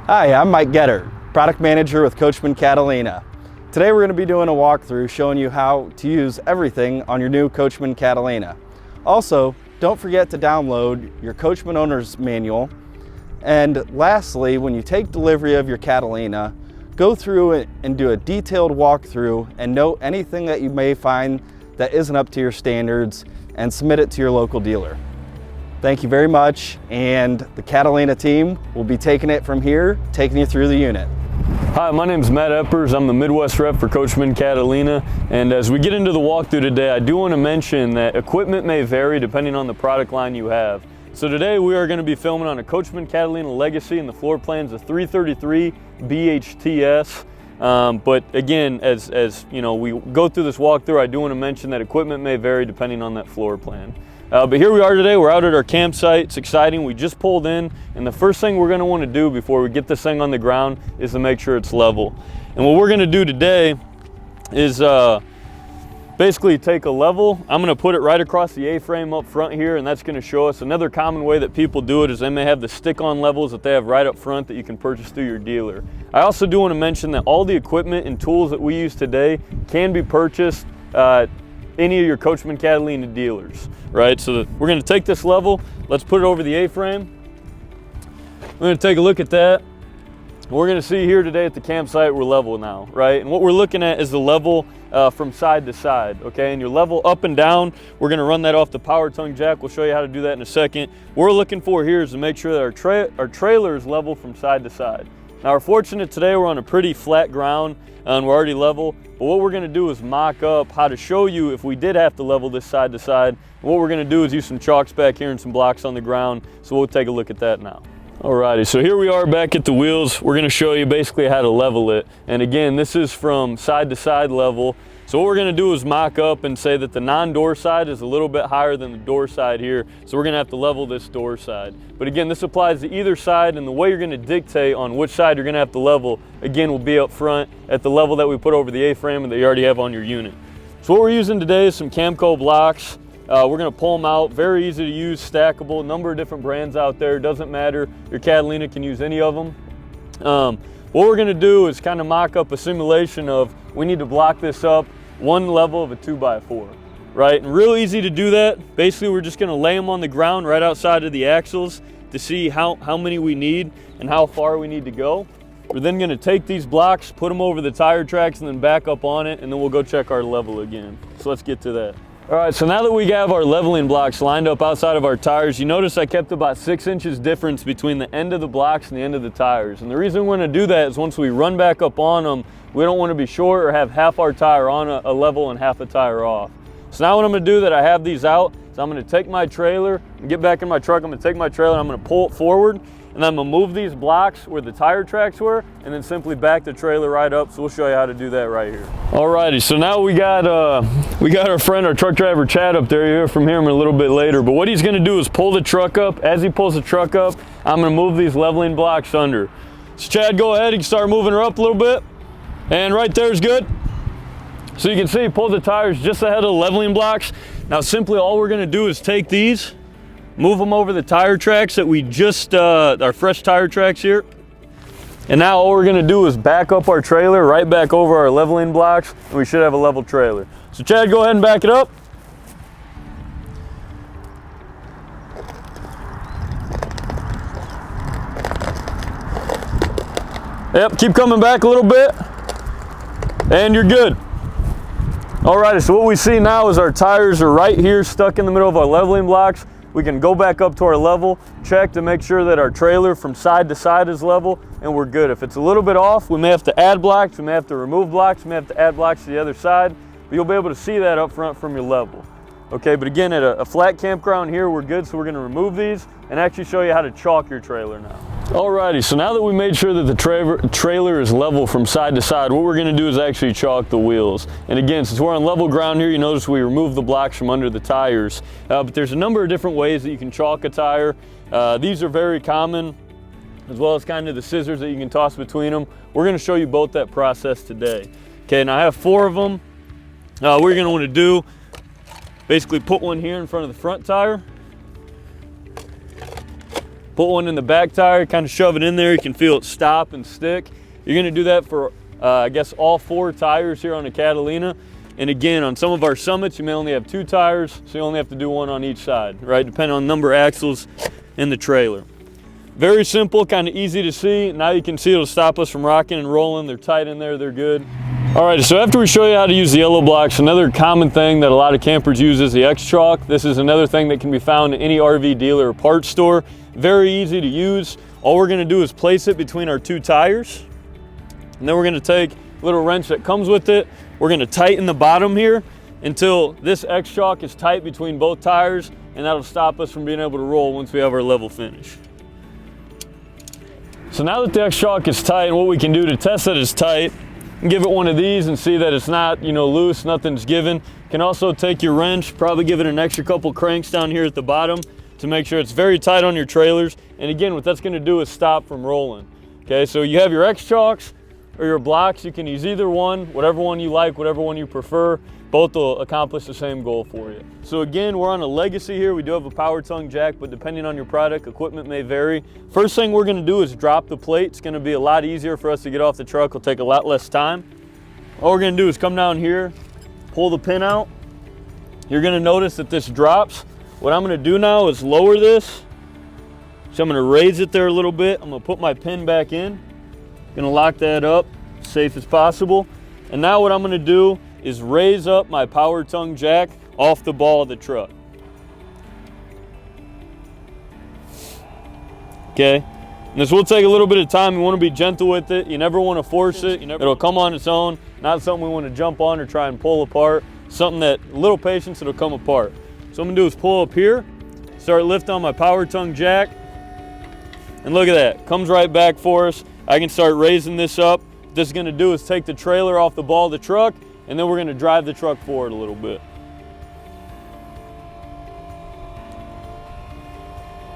Hi, I'm Mike Getter, Product Manager with Coachmen Catalina. Today we're going to be doing a walkthrough showing you how to use everything on your new Coachmen Catalina. Also, don't forget to download your Coachmen Owner's Manual. And lastly, when you take delivery of your Catalina, go through it and do a detailed walkthrough and note anything that you may find that isn't up to your standards and submit it to your local dealer. Thank you very much, and the Catalina team will be taking it from here, taking you through the unit. Hi, my name is Matt Eppers. I'm the Midwest rep for Coachmen Catalina, and as we get into the walkthrough today, I do want to mention that equipment may vary depending on the product line you have. So today we are going to be filming on a Coachmen Catalina Legacy, and the floor plan's a 333 BHTS. But again, as you know, we go through this walkthrough, I do want to mention that equipment may vary depending on that floor plan. But here we are today. We're out at our campsite. It's exciting. We just pulled in, and the first thing we're going to want to do before we get this thing on the ground is to make sure it's level. And what we're going to do today is basically take a level. I'm going to put it right across the A-frame up front here, and that's going to show us another common way that people do it is they may have the stick-on levels that they have right up front that you can purchase through your dealer. I also do want to mention that all the equipment and tools that we use today can be purchased any of your Coachmen Catalina dealers, right? So we're going to take this level, let's put it over the A-frame. We're going to take a look at that. We're going to see here today at the campsite we're level now, right? And what we're looking at is the level from side to side, okay? And your level up and down, we're going to run that off the power tongue jack. We'll show you how to do that in a second. What we're looking for here is to make sure that our trailer is level from side to side. Now we're fortunate today we're on a pretty flat ground and we're already level, but what we're going to do is mock up how to show you if we did have to level this side to side. And what we're going to do is use some chalks back here and some blocks on the ground, so we'll take a look at that now. Alrighty, so here we are back at the wheels. We're going to show you basically how to level it, and again, this is from side to side level. So what we're going to do is mock up and say that the non-door side is a little bit higher than the door side here, so we're going to have to level this door side. But again, this applies to either side, and the way you're going to dictate on which side you're going to have to level, again, will be up front at the level that we put over the A-frame and that you already have on your unit. So what we're using today is some Camco blocks. We're going to pull them out. Very easy to use, stackable, number of different brands out there. Doesn't matter. Your Catalina can use any of them. What we're going to do is kind of mock up a simulation of we need to block this up one level of a 2x4, right? And real easy to do that. Basically, we're just going to lay them on the ground right outside of the axles to see how many we need and how far we need to go. We're then going to take these blocks, put them over the tire tracks, and then back up on it, and then we'll go check our level again. So let's get to that. All right, so now that we have our leveling blocks lined up outside of our tires, you notice I kept about 6 inches difference between the end of the blocks and the end of the tires. And the reason we're going to do that is once we run back up on them, we don't want to be short or have half our tire on a level and half a tire off. So now what I'm going to do that I have these out is I'm going to take my trailer and get back in my truck. I'm going to take my trailer and I'm going to pull it forward, and then I'm going to move these blocks where the tire tracks were and then simply back the trailer right up. So we'll show you how to do that right here. Alrighty, so now we got our friend, our truck driver Chad up there. You'll hear from him a little bit later. But what he's going to do is pull the truck up. As he pulls the truck up, I'm going to move these leveling blocks under. So Chad, go ahead. You can start moving her up a little bit. And right there is good. So you can see he pulled the tires just ahead of the leveling blocks. Now simply all we're going to do is take these, move them over the tire tracks that we just, our fresh tire tracks here. And now all we're going to do is back up our trailer right back over our leveling blocks, and we should have a level trailer. So Chad, go ahead and back it up. Yep, keep coming back a little bit, and you're good. Alrighty, so what we see now is our tires are right here stuck in the middle of our leveling blocks. We can go back up to our level, check to make sure that our trailer from side to side is level, and we're good. If it's a little bit off, we may have to add blocks, we may have to remove blocks, we may have to add blocks to the other side, but you'll be able to see that up front from your level. Okay, but again, at a flat campground here, we're good, so we're gonna remove these and actually show you how to chalk your trailer now. Alrighty, so now that we made sure that the trailer is level from side to side, what we're going to do is actually chalk the wheels. And again, since we're on level ground here, you notice we remove the blocks from under the tires. But there's a number of different ways that you can chalk a tire. These are very common, as well as kind of the scissors that you can toss between them. We're going to show you both that process today. Okay, now I have 4 of them. What you're going to want to do, basically put one here in front of the front tire. put one in the back tire, kind of shove it in there. You can feel it stop and stick. You're gonna do that for, I guess, all 4 tires here on the Catalina. And again, on some of our summits, you may only have 2 tires, so you only have to do 1 on each side, right? Depending on the number of axles in the trailer. Very simple, kind of easy to see. Now you can see it'll stop us from rocking and rolling. They're tight in there, they're good. All right, so after we show you how to use the yellow blocks, another common thing that a lot of campers use is the X-Chalk. This is another thing that can be found in any RV dealer or parts store. Very easy to use. All we're gonna do is place it between our 2 tires. And then we're gonna take a little wrench that comes with it. We're gonna tighten the bottom here until this X-Chalk is tight between both tires, and that'll stop us from being able to roll once we have our level finish. So now that the X-Chalk is tight, and what we can do to test that it's tight, give it one of these and see that it's not, loose, nothing's given. You can also take your wrench, probably give it an extra couple cranks down here at the bottom to make sure it's very tight on your trailers. And again, what that's gonna do is stop from rolling. Okay, so you have your X-Chalks or your blocks. You can use either one, whatever one you like, whatever one you prefer. Both will accomplish the same goal for you. So again, we're on a Legacy here. We do have a power tongue jack, but depending on your product, equipment may vary. First thing we're gonna do is drop the plate. It's gonna be a lot easier for us to get off the truck. It'll take a lot less time. All we're gonna do is come down here, pull the pin out. You're gonna notice that this drops. What I'm gonna do now is lower this. So I'm gonna raise it there a little bit. I'm gonna put my pin back in. Gonna lock that up, safe as possible. And now what I'm gonna do is raise up my power tongue jack off the ball of the truck. Okay, and this will take a little bit of time. You want to be gentle with it. You never want to force it. It'll come on its own. Not something we want to jump on or try and pull apart. Something that, a little patience, it'll come apart. So what I'm gonna do is pull up here, start lifting on my power tongue jack, and look at that, comes right back for us. I can start raising this up. What this is gonna do is take the trailer off the ball of the truck, and then we're gonna drive the truck forward a little bit.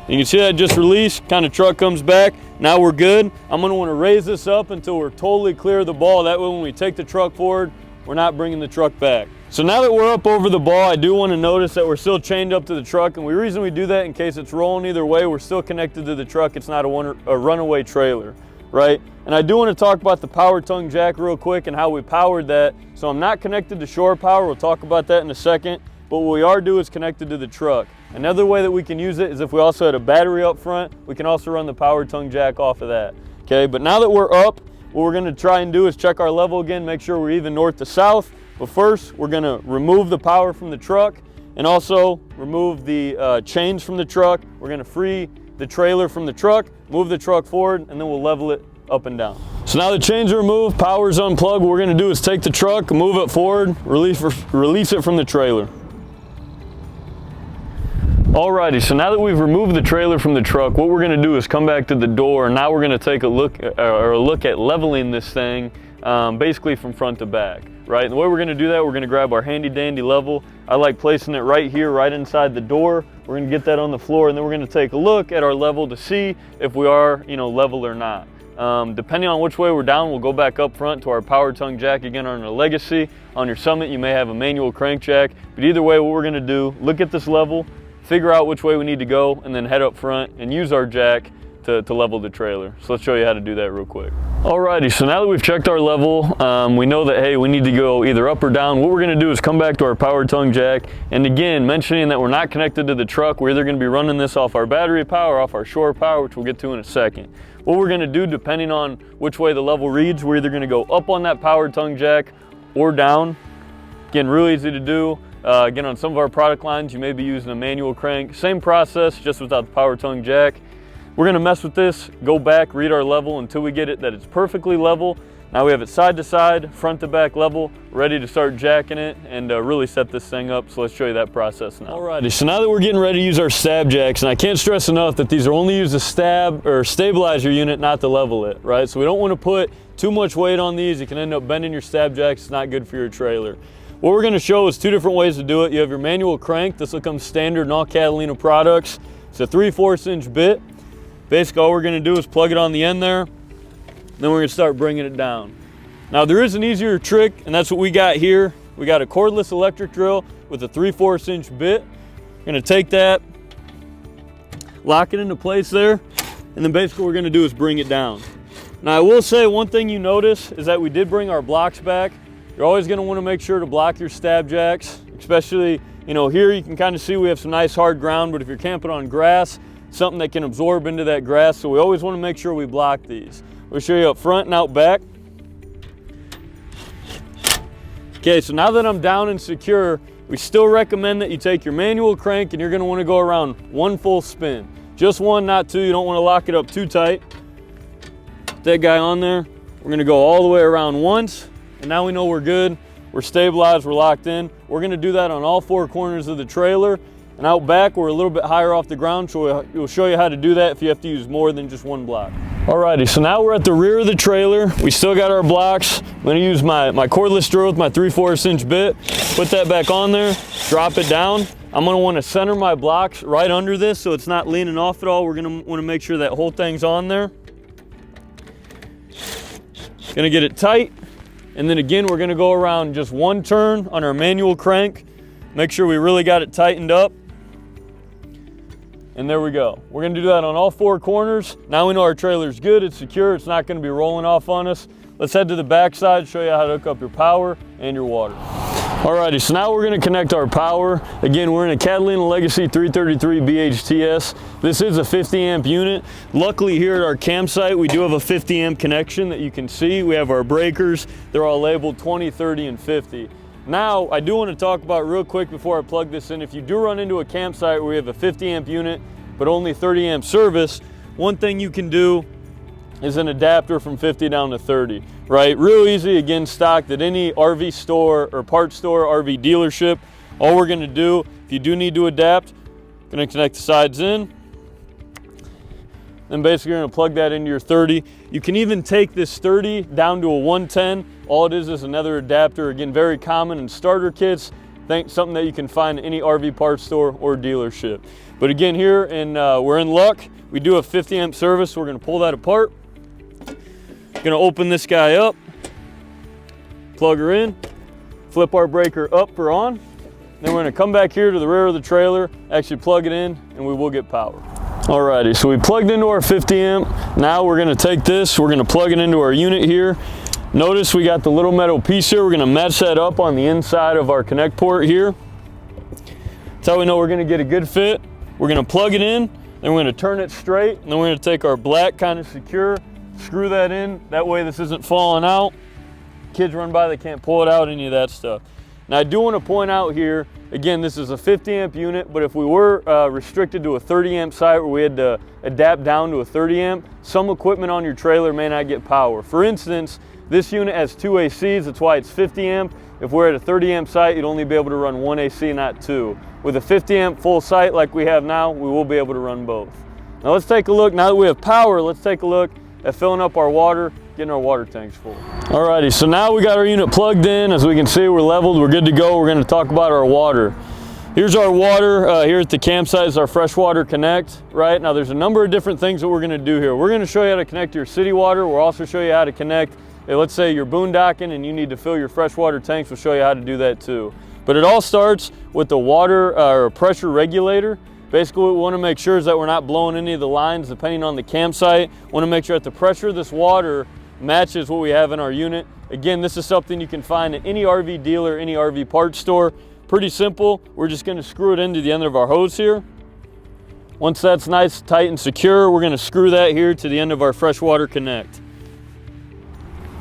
You can see that just released, kind of truck comes back. Now we're good. I'm gonna wanna raise this up until we're totally clear of the ball. That way when we take the truck forward, we're not bringing the truck back. So now that we're up over the ball, I do wanna notice that we're still chained up to the truck, and the reason we do that, in case it's rolling either way, we're still connected to the truck. It's not a runaway trailer, right? And I do wanna talk about the power tongue jack real quick and how we powered that. So I'm not connected to shore power. We'll talk about that in a second. But what we are doing is connected to the truck. Another way that we can use it is if we also had a battery up front, we can also run the power tongue jack off of that. Okay, but now that we're up, what we're gonna try and do is check our level again, make sure we're even north to south. But first, we're gonna remove the power from the truck and also remove the chains from the truck. We're gonna free the trailer from the truck, move the truck forward, and then we'll level it up and down. So now the chains are removed, power's unplugged. What we're gonna do is take the truck, move it forward, release it from the trailer. Alrighty, so now that we've removed the trailer from the truck, what we're gonna do is come back to the door, and now we're gonna take a look at leveling this thing basically from front to back, right? And the way we're gonna do that, we're gonna grab our handy dandy level. I like placing it right here, right inside the door. We're gonna get that on the floor, and then we're gonna take a look at our level to see if we are, level or not. Depending on which way we're down, we'll go back up front to our power tongue jack again on our Legacy. On your Summit, you may have a manual crank jack, but either way, what we're gonna do, look at this level, figure out which way we need to go, and then head up front and use our jack to level the trailer. So let's show you how to do that real quick. Alrighty, so now that we've checked our level, we know that, hey, we need to go either up or down. What we're gonna do is come back to our power tongue jack, and again, mentioning that we're not connected to the truck, we're either gonna be running this off our battery power, off our shore power, which we'll get to in a second. What we're gonna do, depending on which way the level reads, we're either gonna go up on that power tongue jack or down. Again, real easy to do. Again, on some of our product lines, you may be using a manual crank. Same process, just without the power tongue jack. We're gonna mess with this, go back, read our level until we get it that it's perfectly level. Now we have it side to side, front to back level, ready to start jacking it and really set this thing up. So let's show you that process now. Alrighty, so now that we're getting ready to use our stab jacks, and I can't stress enough that these are only used to stab or stabilize your unit, not to level it, right? So we don't wanna put too much weight on these. You can end up bending your stab jacks. It's not good for your trailer. What we're gonna show is 2 different ways to do it. You have your manual crank. This will come standard in all Catalina products. It's a 3/4 inch bit. Basically, all we're gonna do is plug it on the end there, then we're gonna start bringing it down. Now, there is an easier trick, and that's what we got here. We got a cordless electric drill with a 3/4 inch bit. We're gonna take that, lock it into place there, and then basically what we're gonna do is bring it down. Now I will say one thing you notice is that we did bring our blocks back. You're always gonna wanna make sure to block your stab jacks, especially, you know, here you can kind of see we have some nice hard ground, but if you're camping on grass, something that can absorb into that grass, so we always wanna make sure we block these. We'll show you up front and out back. Okay, so now that I'm down and secure, we still recommend that you take your manual crank and you're gonna wanna go around one full spin. Just one, not two. You don't wanna lock it up too tight. Put that guy on there. We're gonna go all the way around once, and now we know we're good. We're stabilized, we're locked in. We're gonna do that on all four corners of the trailer. And out back, we're a little bit higher off the ground, so we'll show you how to do that if you have to use more than just one block. Alrighty, so now we're at the rear of the trailer. We still got our blocks. I'm gonna use my cordless drill with my 3/4 inch bit. Put that back on there, drop it down. I'm gonna wanna center my blocks right under this so it's not leaning off at all. We're gonna wanna make sure that whole thing's on there. Gonna get it tight. And then again, we're gonna go around just one turn on our manual crank. Make sure we really got it tightened up. And there we go. We're gonna do that on all four corners. Now we know our trailer's good, it's secure, it's not gonna be rolling off on us. Let's head to the back side, show you how to hook up your power and your water. Alrighty, so now we're gonna connect our power. Again, we're in a Catalina Legacy 333 BHTS. This is a 50 amp unit. Luckily here at our campsite, we do have a 50 amp connection that you can see. We have our breakers. They're all labeled 20, 30, and 50. Now, I do want to talk about real quick before I plug this in. If you do run into a campsite where you have a 50 amp unit, but only 30 amp service, one thing you can do is an adapter from 50 down to 30, right? Real easy, again, stocked at any RV store or parts store, RV dealership. All we're gonna do, if you do need to adapt, gonna connect the sides in, then basically you're gonna plug that into your 30. You can even take this 30 down to a 110. All it is another adapter. Again, very common in starter kits. Something that you can find in any RV parts store or dealership. But again, here we're in luck. We do have 50 amp service, so we're gonna pull that apart. Gonna open this guy up, plug her in, flip our breaker up for on. Then we're gonna come back here to the rear of the trailer, actually plug it in, and we will get power. Alrighty, so we plugged into our 50 amp. Now we're gonna take this, we're gonna plug it into our unit here. Notice we got the little metal piece here. We're gonna match that up on the inside of our connect port here. That's how we know we're gonna get a good fit. We're gonna plug it in, then we're gonna turn it straight, and then we're gonna take our black kind of secure, screw that in. That way this isn't falling out. Kids run by, they can't pull it out, any of that stuff. Now I do wanna point out here, again, this is a 50 amp unit, but if we were restricted to a 30 amp site where we had to adapt down to a 30 amp, some equipment on your trailer may not get power. For instance, this unit has 2 ACs, that's why it's 50 amp. If we're at a 30 amp site, you'd only be able to run 1 AC, not 2. With a 50 amp full site like we have now, we will be able to run both. Now let's take a look, now that we have power, let's take a look at filling up our water, getting our water tanks full. Alrighty, so now we got our unit plugged in. As we can see, we're leveled, we're good to go. We're gonna talk about our water. Here's our water here at the campsite, is our freshwater connect, right? Now there's a number of different things that we're gonna do here. We're gonna show you how to connect your city water. We'll also show you how to connect, let's say you're boondocking and you need to fill your freshwater tanks, we'll show you how to do that too. But it all starts with the water or pressure regulator. Basically what we want to make sure is that we're not blowing any of the lines depending on the campsite. We want to make sure that the pressure of this water matches what we have in our unit. Again, this is something you can find at any RV dealer, any RV parts store. Pretty simple. We're just going to screw it into the end of our hose here. Once that's nice, tight, and secure, we're going to screw that here to the end of our freshwater connect.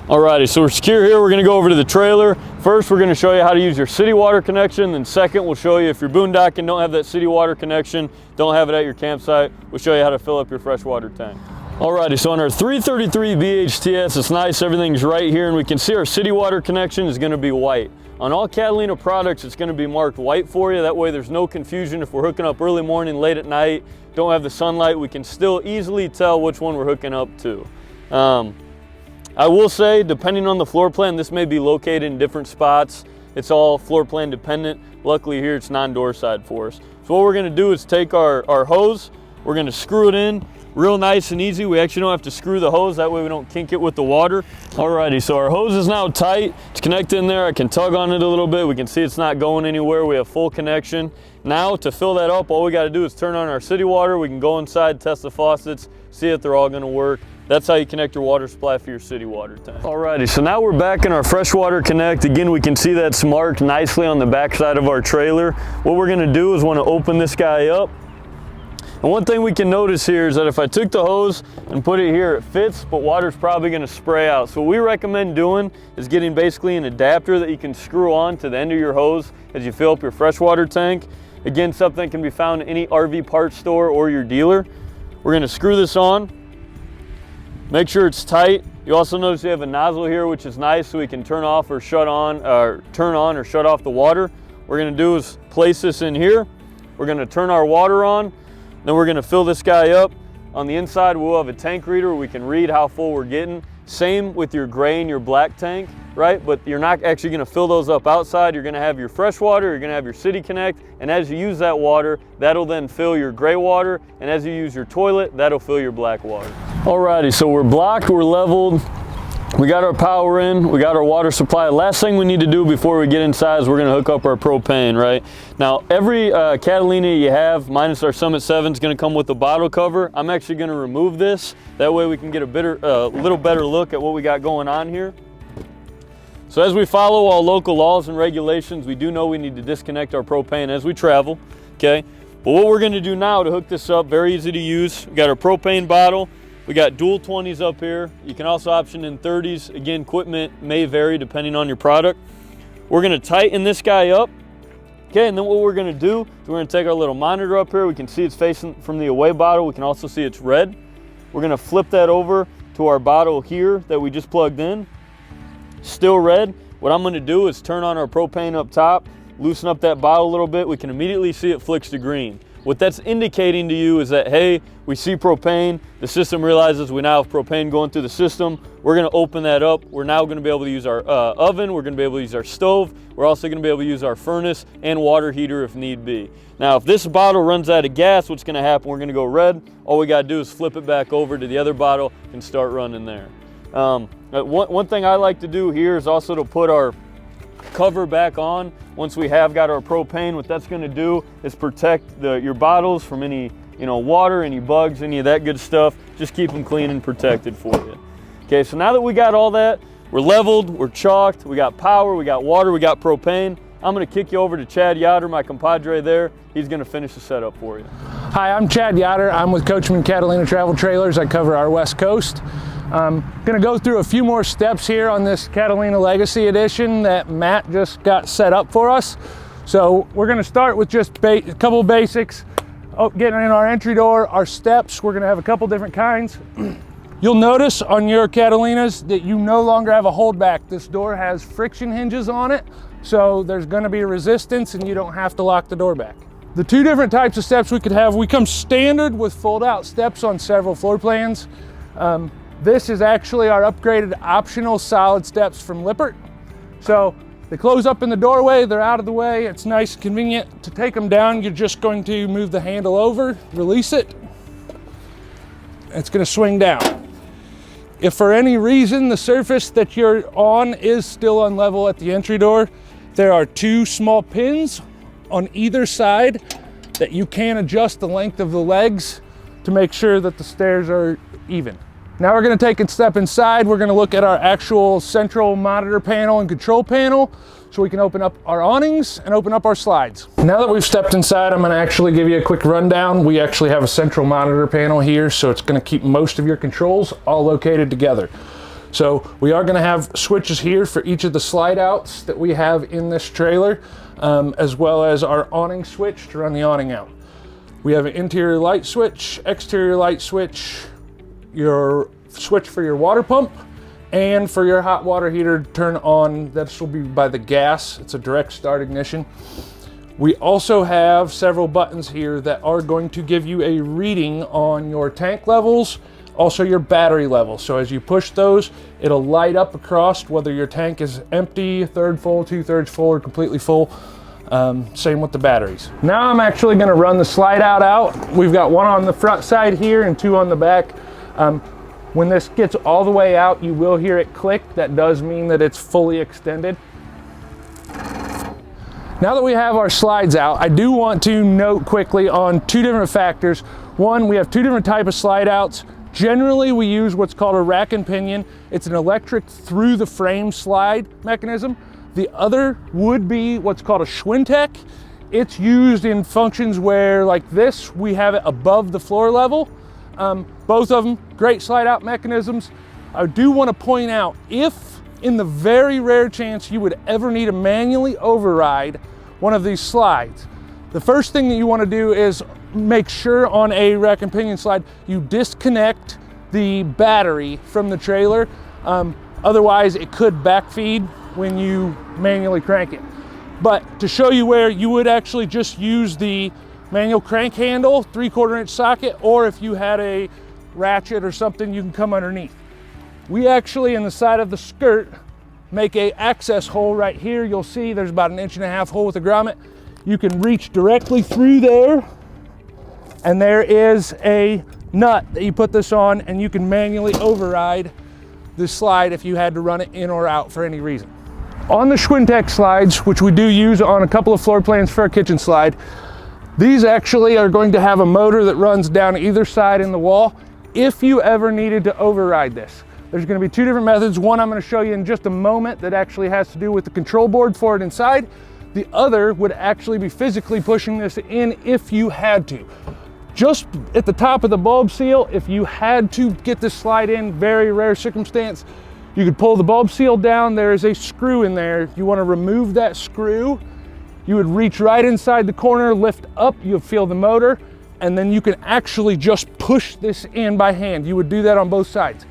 Alrighty, so we're secure here. We're gonna go over to the trailer. First, we're gonna show you how to use your city water connection. Then second, we'll show you if you're boondocking, don't have that city water connection, don't have it at your campsite, we'll show you how to fill up your freshwater tank. Alrighty, so on our 333 BHTS, it's nice, everything's right here, and we can see our city water connection is gonna be white. On all Catalina products, it's gonna be marked white for you. That way there's no confusion if we're hooking up early morning, late at night, don't have the sunlight, we can still easily tell which one we're hooking up to. I will say, depending on the floor plan, this may be located in different spots. It's all floor plan dependent. Luckily here, it's non-door side for us. So what we're gonna do is take our hose, we're gonna screw it in real nice and easy. We actually don't have to screw the hose, that way we don't kink it with the water. Alrighty, so our hose is now tight. It's connected in there. I can tug on it a little bit. We can see it's not going anywhere. We have full connection. Now to fill that up, all we got to do is turn on our city water. We can go inside, test the faucets, see if they're all going to work. That's how you connect your water supply for your city water tank. Alrighty, so now we're back in our freshwater connect. Again, we can see that's marked nicely on the back side of our trailer. What we're going to do is want to open this guy up. And one thing we can notice here is that if I took the hose and put it here, it fits, but water's probably going to spray out. So what we recommend doing is getting basically an adapter that you can screw on to the end of your hose as you fill up your freshwater tank. Again, something that can be found in any RV parts store or your dealer. We're going to screw this on. Make sure it's tight. You also notice you have a nozzle here, which is nice, so we can turn off or shut on, or turn on or shut off the water. What we're going to do is place this in here. We're going to turn our water on. Then we're going to fill this guy up. On the inside, we'll have a tank reader where we can read how full we're getting. Same with your gray and your black tank, right? But you're not actually going to fill those up outside. You're going to have your fresh water, you're going to have your City Connect, and as you use that water, that'll then fill your gray water, and as you use your toilet, that'll fill your black water. Alrighty, so we're blocked, we're leveled, we got our power in, we got our water supply. Last thing we need to do before we get inside is we're going to hook up our propane, right? Now, every Catalina you have, minus our Summit 7, is going to come with a bottle cover. I'm actually going to remove this. That way we can get a little better look at what we got going on here. So as we follow all local laws and regulations, we do know we need to disconnect our propane as we travel, okay? But what we're going to do now to hook this up, very easy to use. We got our propane bottle. We got dual 20s up here. You can also option in 30s. Again, equipment may vary depending on your product. We're going to tighten this guy up. Okay, and then what we're going to do is we're going to take our little monitor up here. We can see it's facing from the away bottle. We can also see it's red. We're going to flip that over to our bottle here that we just plugged in. Still red. What I'm going to do is turn on our propane up top, loosen up that bottle a little bit. We can immediately see it flicks to green. What that's indicating to you is that, hey, we see propane. The system realizes we now have propane going through the system. We're going to open that up. We're now going to be able to use our oven. We're going to be able to use our stove. We're also going to be able to use our furnace and water heater if need be. Now, if this bottle runs out of gas, what's going to happen? We're going to go red. All we got to do is flip it back over to the other bottle and start running there. One thing I like to do here is also to put our cover back on once we have got our propane. What that's going to do is protect your bottles from any water, any bugs, any of that good stuff. Just keep them clean and protected for you. Okay, so now that we got all that, we're leveled, we're chalked, we got power, we got water, we got propane. I'm going to kick you over to Chad Yoder, my compadre there. He's going to finish the setup for you. Hi, I'm Chad Yoder. I'm with Coachmen Catalina Travel Trailers. I cover our West Coast. I'm going to go through a few more steps here on this Catalina Legacy Edition that Matt just got set up for us. So we're going to start with just a couple of basics. Getting in our entry door, our steps, we're going to have a couple different kinds. You'll notice on your Catalinas that you no longer have a holdback. This door has friction hinges on it, so there's going to be a resistance and you don't have to lock the door back. The two different types of steps we could have, we come standard with fold-out steps on several floor plans. This is actually our upgraded optional solid steps from Lippert. So they close up in the doorway, they're out of the way, it's nice and convenient. To take them down, you're just going to move the handle over, release it, it's going to swing down. If for any reason the surface that you're on is still unlevel at the entry door, there are two small pins on either side that you can adjust the length of the legs to make sure that the stairs are even. Now we're going to take a step inside. We're going to look at our actual central monitor panel and control panel so we can open up our awnings and open up our slides. Now that we've stepped inside, I'm going to actually give you a quick rundown. We actually have a central monitor panel here, so it's going to keep most of your controls all located together. So we are going to have switches here for each of the slide outs that we have in this trailer, as well as our awning switch to run the awning out. We have an interior light switch, exterior light switch, your switch for your water pump, and for your hot water heater to turn on. This will be by the gas. It's a direct start ignition. We also have several buttons here that are going to give you a reading on your tank levels, also your battery level. So as you push those, it'll light up across whether your tank is empty, 1/3 full, 2/3 full, or completely full. Same with the batteries. Now I'm actually going to run the slide out. We've got one on the front side here and two on the back. When this gets all the way out, you will hear it click. That does mean that it's fully extended. Now that we have our slides out, I do want to note quickly on two different factors. One, we have two different types of slide outs. Generally, we use what's called a rack and pinion. It's an electric through the frame slide mechanism. The other would be what's called a Schwintek. It's used in functions where, like this, we have it above the floor level. Both of them, great slide out mechanisms. I do want to point out, if in the very rare chance you would ever need to manually override one of these slides, the first thing that you want to do is make sure on a rack and pinion slide you disconnect the battery from the trailer. Otherwise it could backfeed when you manually crank it. But to show you where you would actually just use the manual crank handle, 3/4 inch socket, or if you had a ratchet or something, you can come underneath. We actually, in the side of the skirt, make a access hole right here. You'll see there's about 1.5 inch hole with a grommet. You can reach directly through there, and there is a nut that you put this on, and you can manually override this slide if you had to run it in or out for any reason. On the Schwintek slides, which we do use on a couple of floor plans for a kitchen slide, these actually are going to have a motor that runs down either side in the wall if you ever needed to override this. There's going to be two different methods. One I'm going to show you in just a moment that actually has to do with the control board for it inside. The other would actually be physically pushing this in if you had to. Just at the top of the bulb seal, if you had to get this slide in, very rare circumstance, you could pull the bulb seal down. There is a screw in there. You want to remove that screw. You would reach right inside the corner, lift up, you'll feel the motor, and then you can actually just push this in by hand. You would do that on both sides.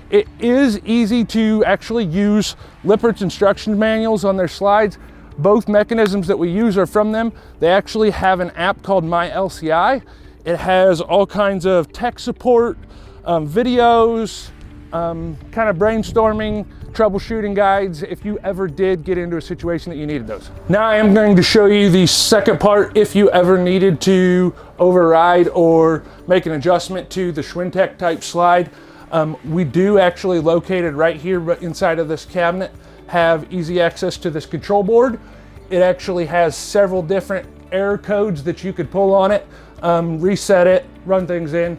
It is easy to actually use Lippert's instruction manuals on their slides. Both mechanisms that we use are from them. They actually have an app called My LCI. It has all kinds of tech support, videos, kind of brainstorming, troubleshooting guides if you ever did get into a situation that you needed those. Now I am going to show you the second part if you ever needed to override or make an adjustment to the Schwintek type slide. We do actually, located right here inside of this cabinet, have easy access to this control board. It actually has several different error codes that you could pull on it, reset it, run things in.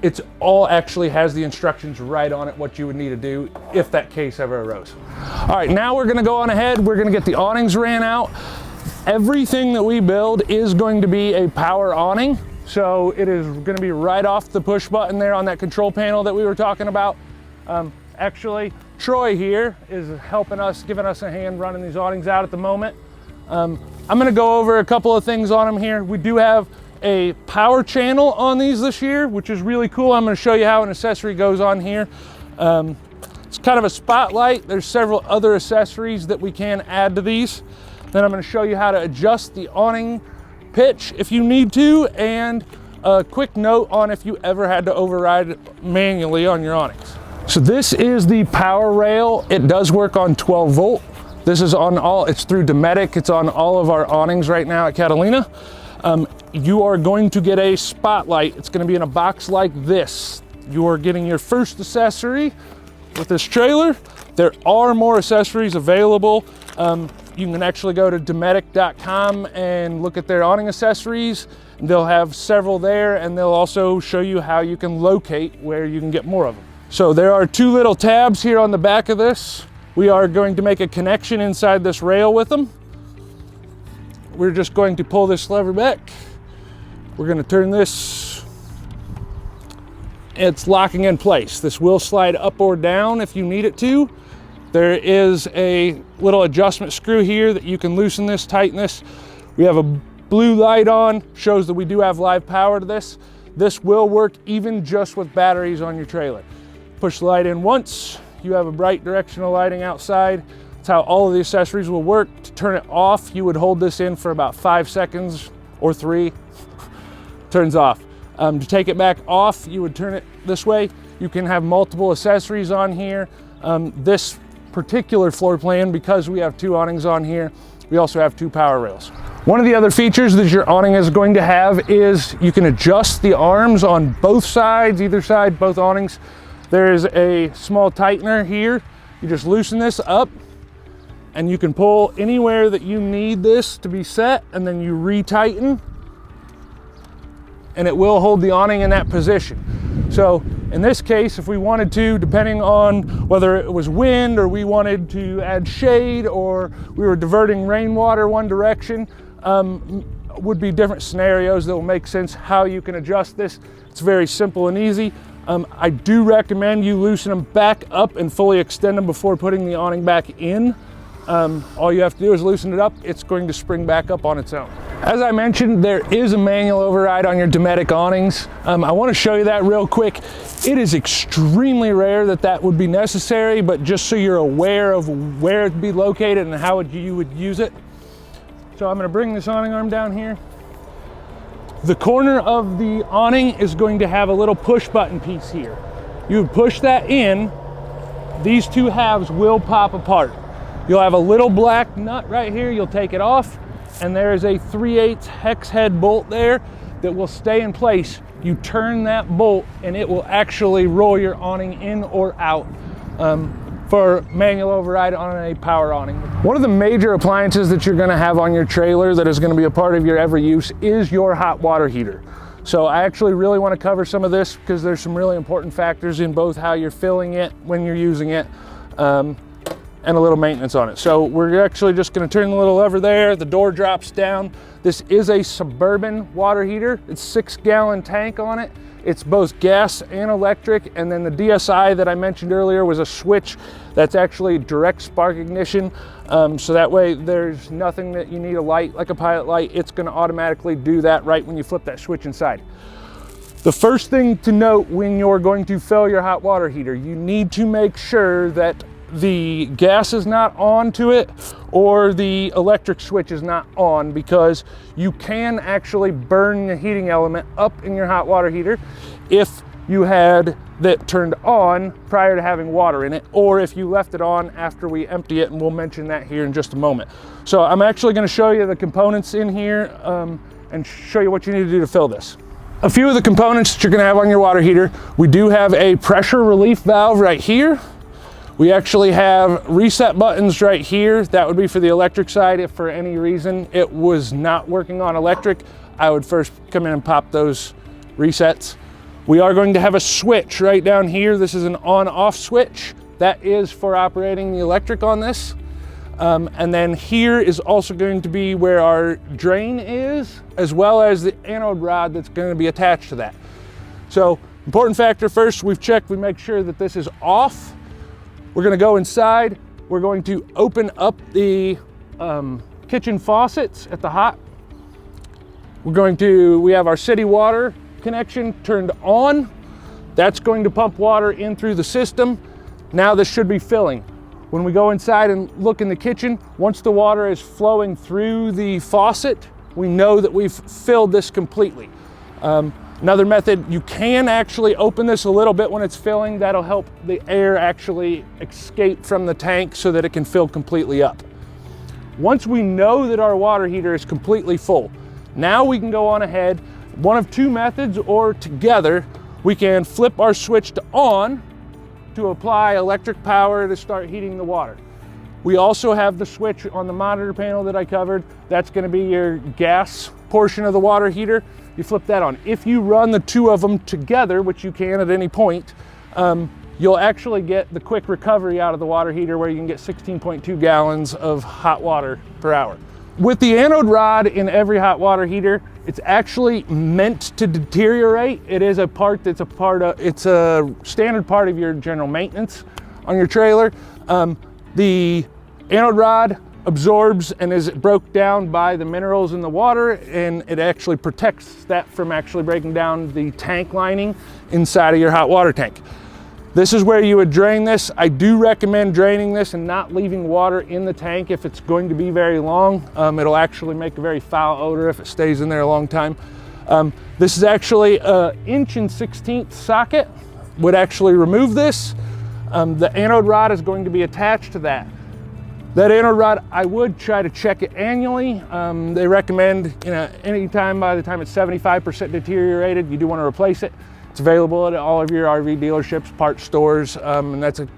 It's all actually has the instructions right on it, what you would need to do if that case ever arose. All right, now we're gonna go on ahead. We're gonna get the awnings ran out. Everything that we build is going to be a power awning. So it is going to be right off the push button there on that control panel that we were talking about. Actually, Troy here is helping us, giving us a hand running these awnings out at the moment. I'm going to go over a couple of things on them here. We do have a power channel on these this year, which is really cool. I'm going to show you how an accessory goes on here. It's kind of a spotlight. There's several other accessories that we can add to these. Then I'm going to show you how to adjust the awning pitch if you need to, and a quick note on if you ever had to override manually on your awnings. So this is the power rail. It does work on 12 volt. This is on all, it's through Dometic. It's on all of our awnings right now at Catalina. You are going to get a spotlight. It's going to be in a box like this. You are getting your first accessory with this trailer. There are more accessories available. You can actually go to Dometic.com and look at their awning accessories. They'll have several there, and they'll also show you how you can locate where you can get more of them. So there are two little tabs here on the back of this. We are going to make a connection inside this rail with them. We're just going to pull this lever back. We're going to turn this. It's locking in place. This will slide up or down if you need it to. There is a little adjustment screw here that you can loosen this, tighten this. We have a blue light on, shows that we do have live power to this. This will work even just with batteries on your trailer. Push the light in once, you have a bright directional lighting outside. That's how all of the accessories will work. To turn it off, you would hold this in for about 5 seconds or 3, turns off. To take it back off, you would turn it this way. You can have multiple accessories on here. This particular floor plan, because we have 2 awnings on here, We also have 2 power rails. One of the other features that your awning is going to have is you can adjust the arms on both sides, either side, both awnings. There's a small tightener here. You just loosen this up and you can pull anywhere that you need this to be set, and then you retighten and it will hold the awning in that position. So in this case, if we wanted to, depending on whether it was wind or we wanted to add shade or we were diverting rainwater one direction, would be different scenarios that will make sense how you can adjust this. It's very simple and easy. I do recommend you loosen them back up and fully extend them before putting the awning back in. All you have to do is loosen it up. It's going to spring back up on its own. As I mentioned, there is a manual override on your Dometic awnings. I want to show you that real quick. It is extremely rare that that would be necessary, but just so you're aware of where it'd be located and how you would use it. So I'm going to bring this awning arm down here. The corner of the awning is going to have a little push button piece here. You would push that in, these 2 halves will pop apart. You'll have a little black nut right here, you'll take it off, and there is a 3/8 hex head bolt there that will stay in place. You turn that bolt and it will actually roll your awning in or out for manual override on a power awning. One of the major appliances that you're going to have on your trailer that is going to be a part of your every use is your hot water heater. So I actually really want to cover some of this because there's some really important factors in both how you're filling it when you're using it, and a little maintenance on it. So we're actually just going to turn the little lever there, the door drops down. This is a Suburban water heater. It's 6-gallon tank on it. It's both gas and electric, and then the DSI that I mentioned earlier was a switch that's actually direct spark ignition. So that way there's nothing that you need a light like a pilot light. It's going to automatically do that right when you flip that switch inside. The first thing to note when you're going to fill your hot water heater, you need to make sure that the gas is not on to it or the electric switch is not on, because you can actually burn the heating element up in your hot water heater if you had that turned on prior to having water in it, or if you left it on after we empty it, and we'll mention that here in just a moment. So I'm actually going to show you the components in here and show you what you need to do to fill this. A few of the components that you're going to have on your water heater: we do have a pressure relief valve right here. We actually have reset buttons right here. That would be for the electric side. If for any reason it was not working on electric, I would first come in and pop those resets. We are going to have a switch right down here. This is an on-off switch. That is for operating the electric on this. And then here is also going to be where our drain is, as well as the anode rod that's going to be attached to that. So, important factor first, we've checked, we make sure that this is off. We're going to go inside. We're going to open up the kitchen faucets at the hot. We have our city water connection turned on. That's going to pump water in through the system. Now this should be filling. When we go inside and look in the kitchen, once the water is flowing through the faucet, we know that we've filled this completely. Another method, you can actually open this a little bit when it's filling. That'll help the air actually escape from the tank so that it can fill completely up. Once we know that our water heater is completely full, now we can go on ahead. One of 2 methods, or together, we can flip our switch to on to apply electric power to start heating the water. We also have the switch on the monitor panel that I covered. That's going to be your gas portion of the water heater. You flip that on. If you run the 2 of them together, which you can at any point, you'll actually get the quick recovery out of the water heater, where you can get 16.2 gallons of hot water per hour. With the anode rod in every hot water heater, it's actually meant to deteriorate. It is a part that's it's a standard part of your general maintenance on your trailer. The anode rod absorbs and is broke down by the minerals in the water, and it actually protects that from actually breaking down the tank lining inside of your hot water tank. This is where you would drain this. I do recommend draining this and not leaving water in the tank if it's going to be very long. It'll actually make a very foul odor if it stays in there a long time. This is actually an 1/16" socket. Would actually remove this. The anode rod is going to be attached to that. That anode rod, I would try to check it annually. They recommend, anytime by the time it's 75% deteriorated, you do want to replace it. It's available at all of your RV dealerships, parts stores, and that's a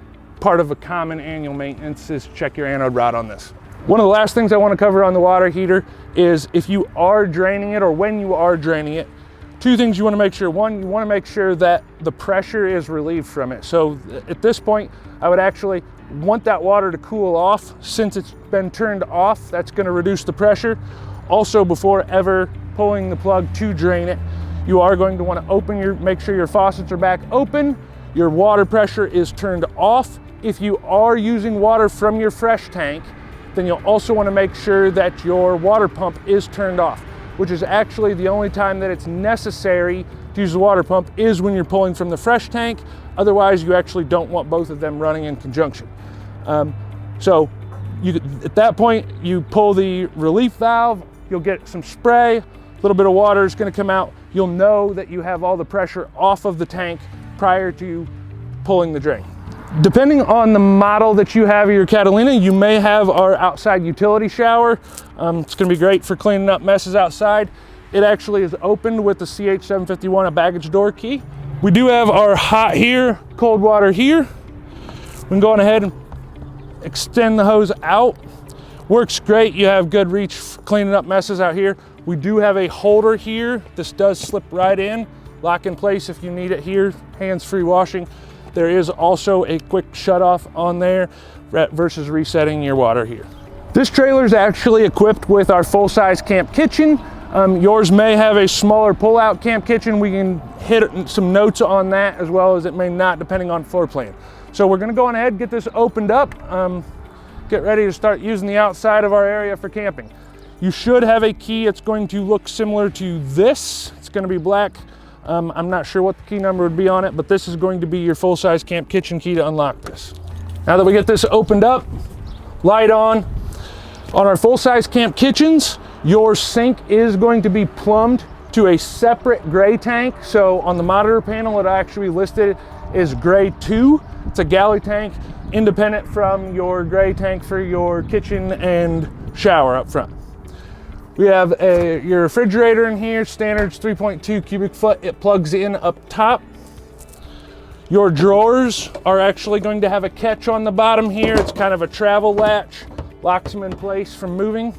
part of a common annual maintenance is check your anode rod on this. One of the last things I want to cover on the water heater is if you are draining it or when you are draining it, two things you want to make sure. One, you want to make sure that the pressure is relieved from it. So at this point, I would actually want that water to cool off. Since it's been turned off, that's going to reduce the pressure. Also, before ever pulling the plug to drain it, you are going to want to make sure your faucets are back open, your water pressure is turned off. If you are using water from your fresh tank, then you'll also want to make sure that your water pump is turned off, which is actually the only time that it's necessary to use the water pump is when you're pulling from the fresh tank. Otherwise, you actually don't want both of them running in conjunction. At that point, you pull the relief valve, you'll get some spray, a little bit of water is going to come out. You'll know that you have all the pressure off of the tank prior to pulling the drain. Depending on the model that you have of your Catalina, you may have our outside utility shower. It's going to be great for cleaning up messes outside. It actually is opened with the CH751, a baggage door key. We do have our hot here, cold water here. We can go on ahead and extend the hose out. Works great. You have good reach for cleaning up messes out here. We do have a holder here. This does slip right in, lock in place if you need it here, hands-free washing. There is also a quick shut-off on there versus resetting your water here. This trailer is actually equipped with our full-size camp kitchen. Yours may have a smaller pull-out camp kitchen. We can hit some notes on that as well as it may not, depending on floor plan. So we're gonna go on ahead and get this opened up, get ready to start using the outside of our area for camping. You should have a key. It's going to look similar to this. It's gonna be black. I'm not sure what the key number would be on it, but this is going to be your full-size camp kitchen key to unlock this. Now that we get this opened up, light on our full-size camp kitchens, your sink is going to be plumbed to a separate gray tank. So on the monitor panel, it actually listed is gray 2. It's a galley tank, independent from your gray tank for your kitchen and shower up front. We have your refrigerator in here, standard's 3.2 cubic foot. It plugs in up top. Your drawers are actually going to have a catch on the bottom here. It's kind of a travel latch, locks them in place from moving.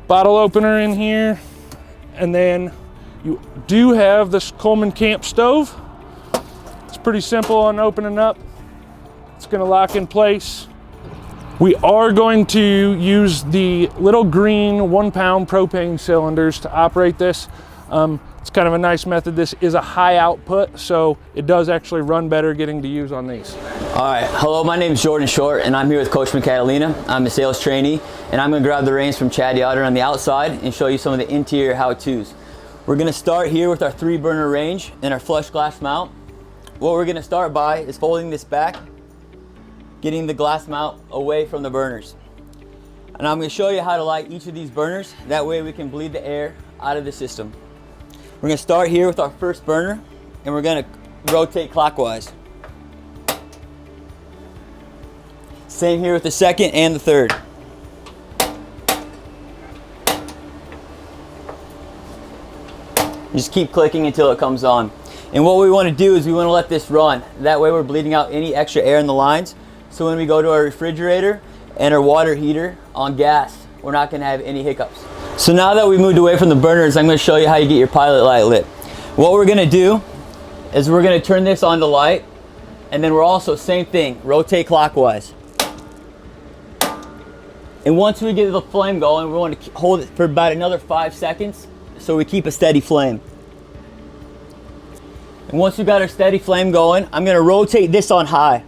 Bottle opener in here. And then you do have this Coleman camp stove. It's pretty simple on opening up. It's going to lock in place. We are going to use the little green 1-pound propane cylinders to operate this. It's kind of a nice method. This is a high output, so it does actually run better getting to use on these. All right, hello, my name is Jordan Short and I'm here with Coachmen Catalina. I'm a sales trainee and I'm gonna grab the reins from Chad Yoder on the outside and show you some of the interior how-tos. We're gonna start here with our 3-burner range and our flush glass mount. What we're gonna start by is folding this back, getting the glass mount away from the burners. And I'm gonna show you how to light each of these burners. That way we can bleed the air out of the system. We're gonna start here with our first burner and we're gonna rotate clockwise. Same here with the second and the third. Just keep clicking until it comes on. And what we wanna do is we wanna let this run. That way we're bleeding out any extra air in the lines. So when we go to our refrigerator and our water heater on gas, we're not gonna have any hiccups. So now that we moved away from the burners, I'm gonna show you how you get your pilot light lit. What we're gonna do is we're gonna turn this on to light, and then we're also, same thing, rotate clockwise. And once we get the flame going, we want to hold it for about another 5 seconds so we keep a steady flame. And once we got our steady flame going, I'm gonna rotate this on high.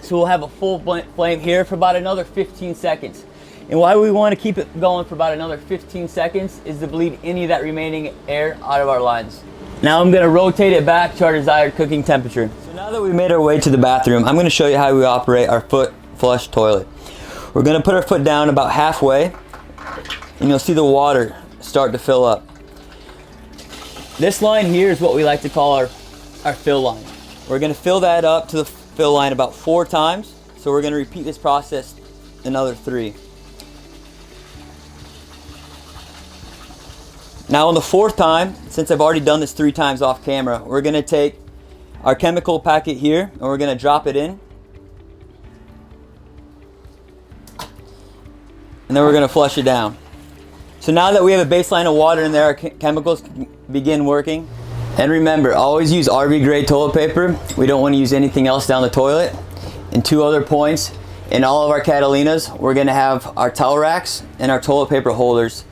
So we'll have a full flame here for about another 15 seconds. And why we want to keep it going for about another 15 seconds is to bleed any of that remaining air out of our lines. Now I'm going to rotate it back to our desired cooking temperature. So now that we made our way to the bathroom, I'm going to show you how we operate our foot flush toilet. We're going to put our foot down about halfway and you'll see the water start to fill up. This line here is what we like to call our fill line. We're going to fill that up to the fill line about 4 times. So we're going to repeat this process another 3. Now on the 4th time, since I've already done this 3 times off camera, we're going to take our chemical packet here and we're going to drop it in. And then we're going to flush it down. So now that we have a baseline of water in there, our chemicals can begin working. And remember, always use RV grade toilet paper. We don't want to use anything else down the toilet. And 2 other points, in all of our Catalinas, we're going to have our towel racks and our toilet paper holders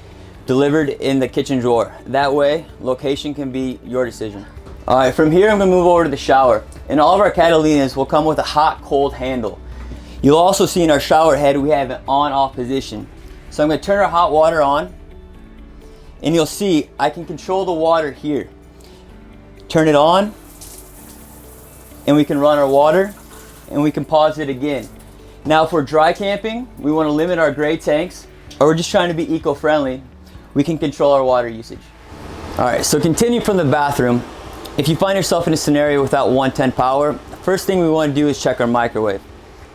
delivered in the kitchen drawer. That way, location can be your decision. All right, from here I'm going to move over to the shower. And all of our Catalinas will come with a hot, cold handle. You'll also see in our shower head we have an on-off position. So I'm going to turn our hot water on, and you'll see I can control the water here. Turn it on, and we can run our water, and we can pause it again. Now if we're dry camping, we want to limit our gray tanks, or we're just trying to be eco-friendly, we can control our water usage. All right, so continue from the bathroom. If you find yourself in a scenario without 110 power, first thing we want to do is check our microwave.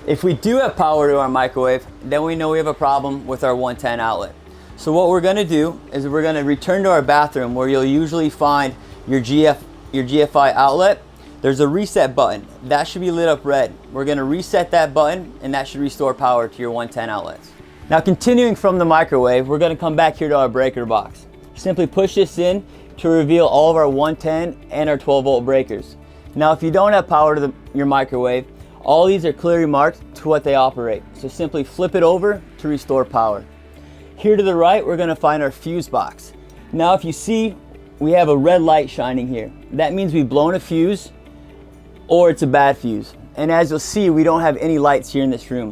If we do have power to our microwave, then we know we have a problem with our 110 outlet. So what we're going to do is we're going to return to our bathroom where you'll usually find your GFI outlet. There's a reset button. That should be lit up red. We're going to reset that button and that should restore power to your 110 outlets. Now continuing from the microwave, we're going to come back here to our breaker box. Simply push this in to reveal all of our 110 and our 12 volt breakers. Now if you don't have power to your microwave, all these are clearly marked to what they operate. So simply flip it over to restore power. Here to the right, we're going to find our fuse box. Now if you see, we have a red light shining here. That means we've blown a fuse or it's a bad fuse. And as you'll see, we don't have any lights here in this room.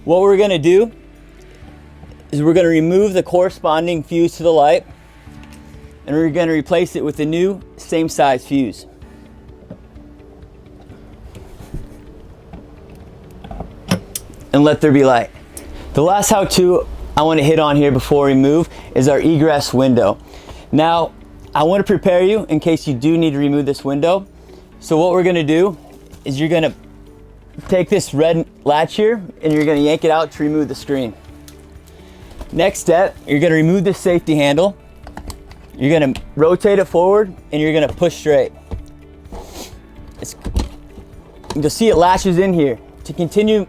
What we're going to do is we're going to remove the corresponding fuse to the light and we're going to replace it with a new same size fuse. And let there be light. The last how-to I want to hit on here before we move is our egress window. Now, I want to prepare you in case you do need to remove this window. So what we're going to do is you're going to take this red latch here and you're going to yank it out to remove the screen. Next step, you're going to remove the safety handle. You're going to rotate it forward and you're going to push straight. You'll see it latches in here. To continue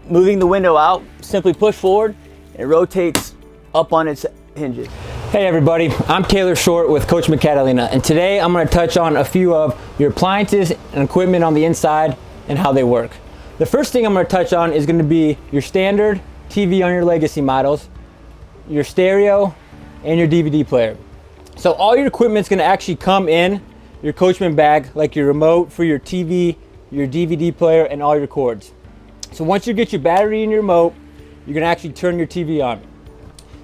moving the window out, simply push forward. It rotates up on its hinges. Hey everybody, I'm Taylor Short with Coachmen Catalina, and today I'm going to touch on a few of your appliances and equipment on the inside and how they work. The first thing I'm going to touch on is going to be your standard TV on your legacy models, your stereo, and your DVD player. So all your equipment's going to actually come in your Coachmen bag, like your remote for your TV, your DVD player, and all your cords. So once you get your battery and your remote, you're going to actually turn your TV on.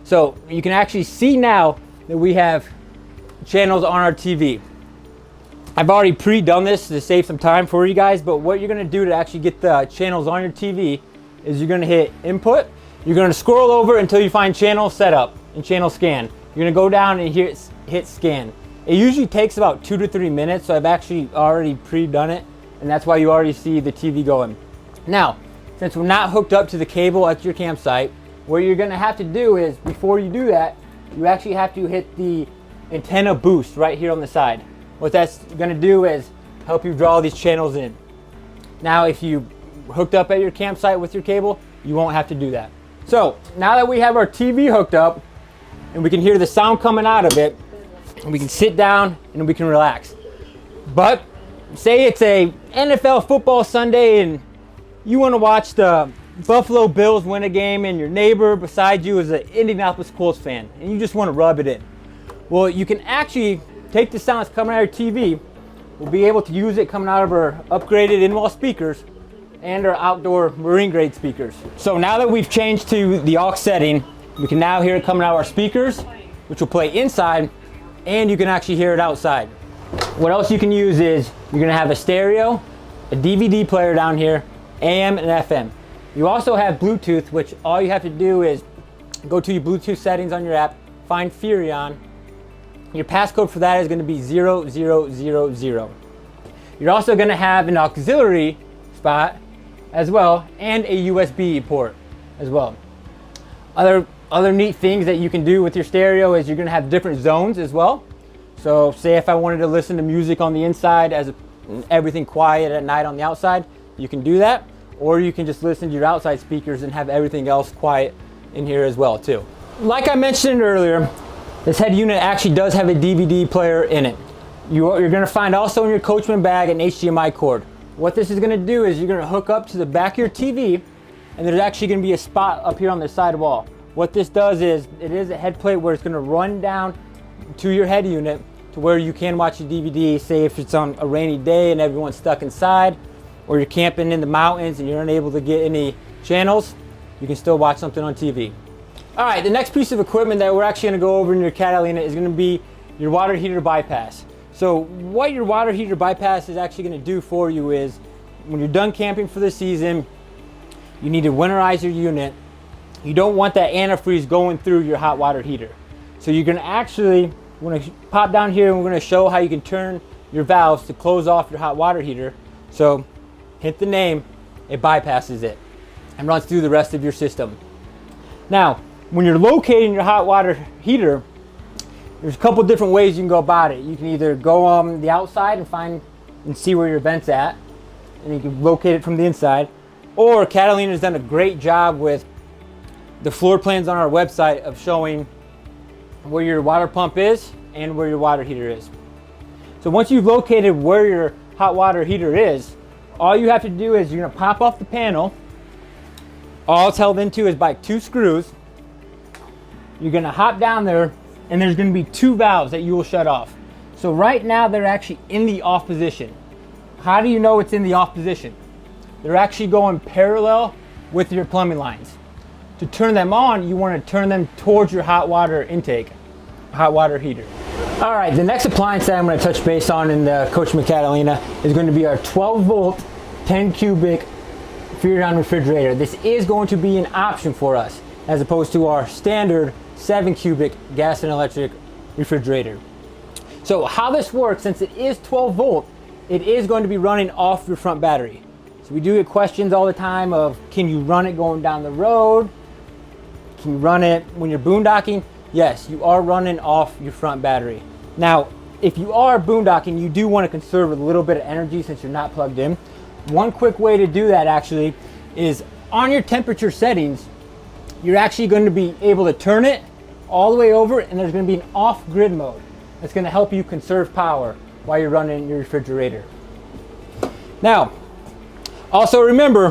So you can actually see now that we have channels on our TV. I've already pre-done this to save some time for you guys, but what you're going to do to actually get the channels on your TV is you're going to hit input. You're going to scroll over until you find channel setup and channel scan. You're going to go down and hit scan. It usually takes about 2 to 3 minutes, so I've actually already pre-done it, and that's why you already see the TV going. Now, since we're not hooked up to the cable at your campsite, what you're going to have to do is, before you do that, you actually have to hit the antenna boost right here on the side. What that's going to do is help you draw these channels in. Now, if you hooked up at your campsite with your cable, you won't have to do that. So now that we have our TV hooked up and we can hear the sound coming out of it, we can sit down and we can relax. But say it's a NFL football Sunday and you want to watch the Buffalo Bills win a game and your neighbor beside you is an Indianapolis Colts fan and you just want to rub it in. Well, you can actually take the sound that's coming out of your TV. We'll be able to use it coming out of our upgraded in-wall speakers and our outdoor marine grade speakers. So now that we've changed to the aux setting, we can now hear it coming out of our speakers, which will play inside, and you can actually hear it outside. What else you can use is you're going to have a stereo, a DVD player down here, AM and FM. You also have Bluetooth, which all you have to do is go to your Bluetooth settings on your app, find Furion. Your passcode for that is going to be 0000. You're also going to have an auxiliary spot as well, and a USB port as well. Other neat things that you can do with your stereo is you're gonna have different zones as well. So say if I wanted to listen to music on the inside as everything quiet at night on the outside, you can do that. Or you can just listen to your outside speakers and have everything else quiet in here as well too. Like I mentioned earlier, this head unit actually does have a DVD player in it. You're gonna find also in your Coachmen bag an HDMI cord. What this is gonna do is you're gonna hook up to the back of your TV, and there's actually gonna be a spot up here on the side wall. What this does is, it is a head plate where it's gonna run down to your head unit to where you can watch your DVD, say if it's on a rainy day and everyone's stuck inside, or you're camping in the mountains and you're unable to get any channels, you can still watch something on TV. All right, the next piece of equipment that we're actually gonna go over in your Catalina is gonna be your water heater bypass. So what your water heater bypass is actually gonna do for you is, when you're done camping for the season, you need to winterize your unit. You don't want that antifreeze going through your hot water heater. So you're gonna actually, we're gonna pop down here and we're gonna show how you can turn your valves to close off your hot water heater. So hit the name, it bypasses it and runs through the rest of your system. Now, when you're locating your hot water heater, there's a couple different ways you can go about it. You can either go on the outside and find and see where your vent's at, and you can locate it from the inside. Or Catalina's done a great job with the floor plans on our website of showing where your water pump is and where your water heater is. So once you've located where your hot water heater is, all you have to do is you're gonna pop off the panel. All it's held into is by 2 screws. You're gonna hop down there, and there's gonna be 2 valves that you will shut off. So right now they're actually in the off position. How do you know it's in the off position? They're actually going parallel with your plumbing lines. To turn them on, you want to turn them towards your hot water intake, hot water heater. All right, the next appliance that I'm going to touch base on in the Coachmen Catalina is going to be our 12 volt, 10 cubic Freon refrigerator. This is going to be an option for us as opposed to our standard 7 cubic gas and electric refrigerator. So how this works, since it is 12 volt, it is going to be running off your front battery. So we do get questions all the time of, can you run it going down the road? Can you run it when you're boondocking? Yes, you are running off your front battery. Now, if you are boondocking, you do want to conserve a little bit of energy since you're not plugged in. One quick way to do that actually is on your temperature settings, you're actually going to be able to turn it all the way over, and there's going to be an off-grid mode that's going to help you conserve power while you're running your refrigerator. Now, also remember,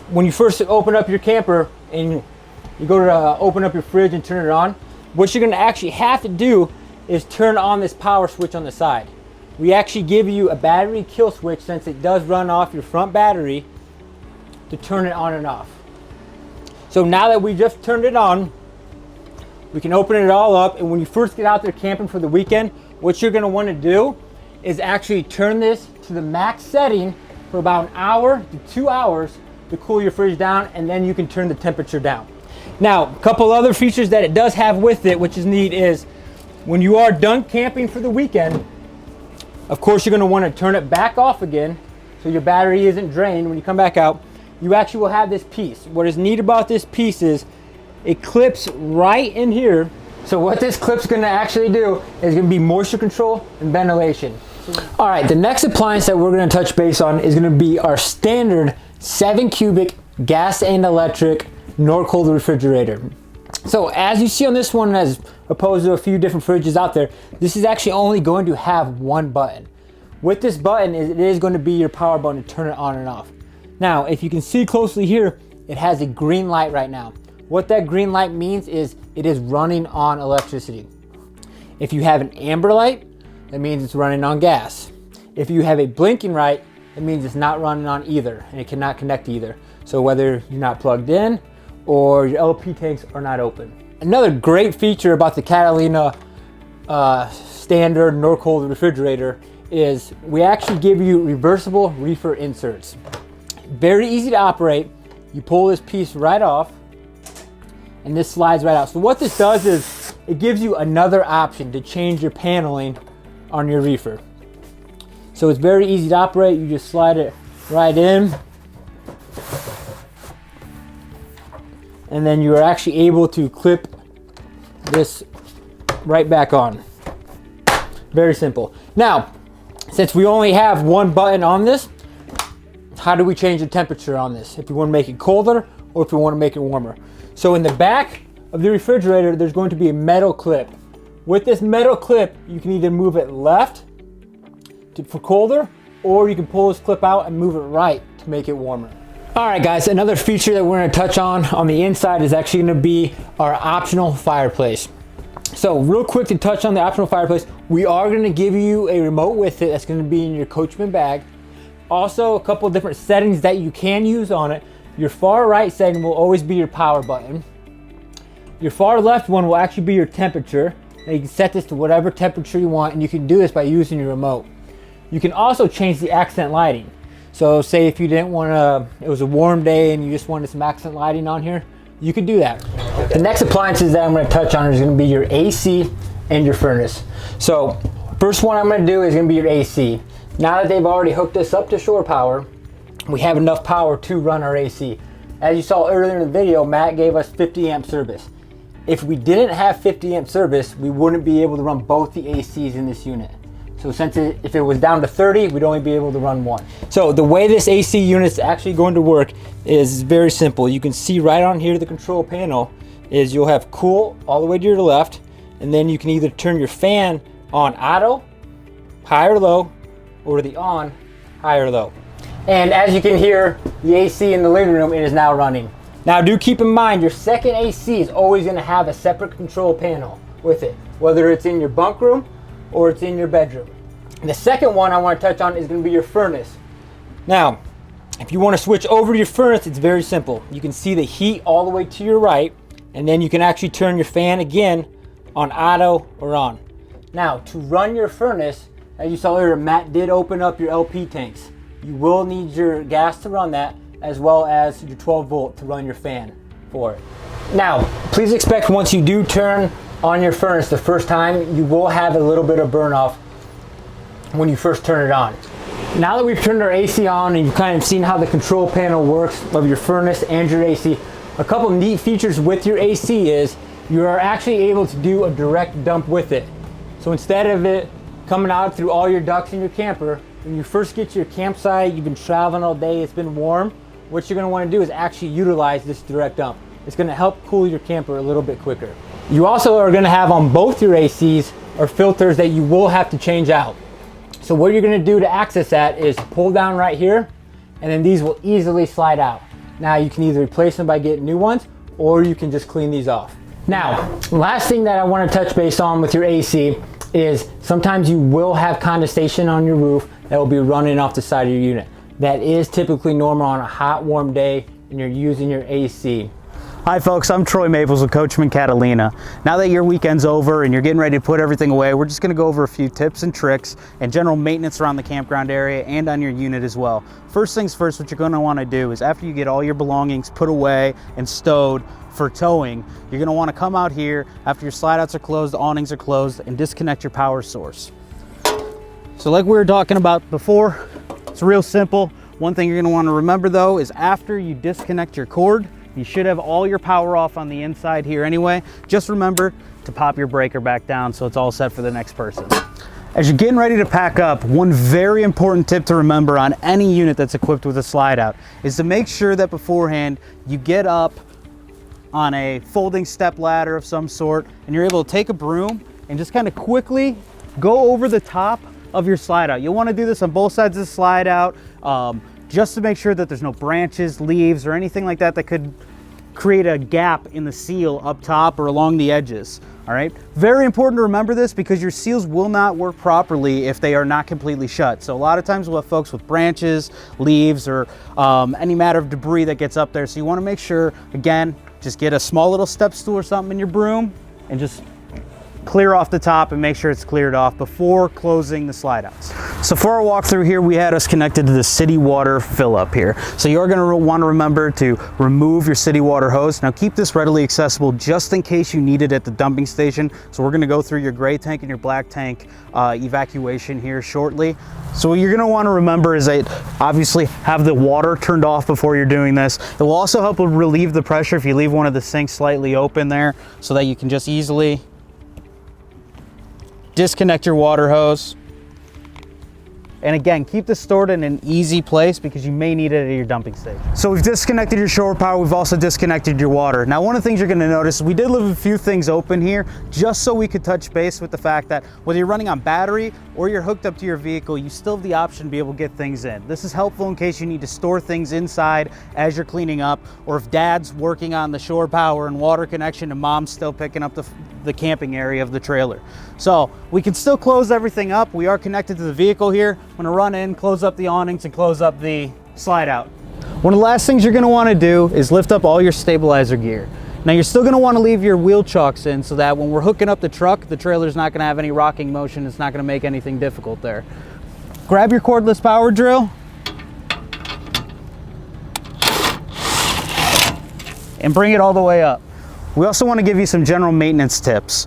when you first open up your camper and you go to open up your fridge and turn it on, what you're going to actually have to do is turn on this power switch on the side. We actually give you a battery kill switch, since it does run off your front battery, to turn it on and off. So now that we just turned it on, we can open it all up, and when you first get out there camping for the weekend, what you're going to want to do is actually turn this to the max setting for about an hour to 2 hours to cool your fridge down, and then you can turn the temperature down. Now, a couple other features that it does have with it, which is neat, is when you are done camping for the weekend, of course you're going to want to turn it back off again so your battery isn't drained when you come back out. You actually will have this piece. What is neat about this piece is it clips right in here. So what this clip's going to actually do is going to be moisture control and ventilation. All right, the next appliance that we're going to touch base on is going to be our standard 7 cubic gas and electric Norcold refrigerator. So as you see on this one, as opposed to a few different fridges out there, this is actually only going to have one button. With this button, it is going to be your power button to turn it on and off. Now, if you can see closely here, it has a green light right now. What that green light means is it is running on electricity. If you have an amber light, that means it's running on gas. If you have a blinking light, it means it's not running on either, and it cannot connect to either. So whether you're not plugged in or your LP tanks are not open. Another great feature about the Catalina standard Norcold refrigerator is we actually give you reversible reefer inserts. Very easy to operate. You pull this piece right off, and this slides right out. So what this does is it gives you another option to change your paneling on your reefer. So it's very easy to operate. You just slide it right in, and then you are actually able to clip this right back on. Very simple. Now, since we only have one button on this, how do we change the temperature on this? If we want to make it colder or if we want to make it warmer. So in the back of the refrigerator, there's going to be a metal clip. With this metal clip, you can either move it left for colder, or you can pull this clip out and move it right to make it warmer. All right guys, another feature that we're going to touch on the inside is actually going to be our optional fireplace. So real quick to touch on the optional fireplace, we are going to give you a remote with it that's going to be in your Coachmen bag. Also a couple of different settings that you can use on it. Your far right setting will always be your power button. Your far left one will actually be your temperature. Now you can set this to whatever temperature you want, and you can do this by using your remote. You can also change the accent lighting. So say if you didn't want to, it was a warm day and you just wanted some accent lighting on here, you could do that. The next appliances that I'm going to touch on is going to be your AC and your furnace. So first one I'm going to do is going to be your AC. Now that they've already hooked us up to shore power, we have enough power to run our AC. As you saw earlier in the video, Matt gave us 50 amp service. If we didn't have 50 amp service, we wouldn't be able to run both the ACs in this unit. So if it was down to 30, we'd only be able to run one. So the way this AC unit is actually going to work is very simple. You can see right on here, the control panel is you'll have cool all the way to your left, and then you can either turn your fan on auto, high or low, or the on, high or low. And as you can hear, the AC in the living room, it is now running. Now do keep in mind, your second AC is always going to have a separate control panel with it, whether it's in your bunk room or it's in your bedroom. The second one I want to touch on is going to be your furnace. Now, if you want to switch over to your furnace, it's very simple. You can see the heat all the way to your right, and then you can actually turn your fan again on auto or on. Now, to run your furnace, as you saw earlier, Matt did open up your LP tanks. You will need your gas to run that, as well as your 12 volt to run your fan for it. Now, please expect once you do turn on your furnace the first time, you will have a little bit of burn off when you first turn it on. Now that we've turned our AC on and you've kind of seen how the control panel works of your furnace and your AC, a couple neat features with your AC is you are actually able to do a direct dump with it. So instead of it coming out through all your ducts in your camper, when you first get to your campsite, you've been traveling all day, it's been warm, what you're going to want to do is actually utilize this direct dump. It's going to help cool your camper a little bit quicker. You also are going to have on both your ACs are filters that you will have to change out. So what you're going to do to access that is pull down right here, and then these will easily slide out. Now you can either replace them by getting new ones, or you can just clean these off. Now, last thing that I want to touch base on with your AC is sometimes you will have condensation on your roof that will be running off the side of your unit. That is typically normal on a hot, warm day and you're using your AC. Hi folks, I'm Troy Maples with Coachmen Catalina. Now that your weekend's over and you're getting ready to put everything away, we're just going to go over a few tips and tricks and general maintenance around the campground area and on your unit as well. First things first, what you're going to want to do is after you get all your belongings put away and stowed for towing, you're going to want to come out here after your slide outs are closed, the awnings are closed, and disconnect your power source. So like we were talking about before, it's real simple. One thing you're going to want to remember though is after you disconnect your cord, you should have all your power off on the inside here anyway. Just remember to pop your breaker back down so it's all set for the next person. As you're getting ready to pack up, one very important tip to remember on any unit that's equipped with a slide out is to make sure that beforehand you get up on a folding step ladder of some sort and you're able to take a broom and just kind of quickly go over the top of your slide out. You'll want to do this on both sides of the slide out just to make sure that there's no branches, leaves, or anything like that that could create a gap in the seal up top or along the edges. All right, very important to remember this because your seals will not work properly if they are not completely shut. So a lot of times we'll have folks with branches, leaves, or any matter of debris that gets up there. So you want to make sure, again, just get a small little step stool or something in your broom and just clear off the top and make sure it's cleared off before closing the slide outs. So for our walkthrough here, we had us connected to the city water fill up here. So you're going to want to remember to remove your city water hose. Now keep this readily accessible just in case you need it at the dumping station. So we're going to go through your gray tank and your black tank evacuation here shortly. So what you're going to want to remember is that obviously have the water turned off before you're doing this. It will also help relieve the pressure if you leave one of the sinks slightly open there, so that you can just easily disconnect your water hose. And again, keep this stored in an easy place because you may need it at your dumping station. So we've disconnected your shore power, we've also disconnected your water. Now one of the things you're gonna notice, we did leave a few things open here just so we could touch base with the fact that whether you're running on battery or you're hooked up to your vehicle, you still have the option to be able to get things in. This is helpful in case you need to store things inside as you're cleaning up, or if dad's working on the shore power and water connection and mom's still picking up the camping area of the trailer. So we can still close everything up. We are connected to the vehicle here. I'm gonna run in, close up the awnings and close up the slide out. One of the last things you're gonna wanna do is lift up all your stabilizer gear. Now you're still gonna wanna leave your wheel chocks in so that when we're hooking up the truck, the trailer's not gonna have any rocking motion. It's not gonna make anything difficult there. Grab your cordless power drill and bring it all the way up. We also wanna give you some general maintenance tips.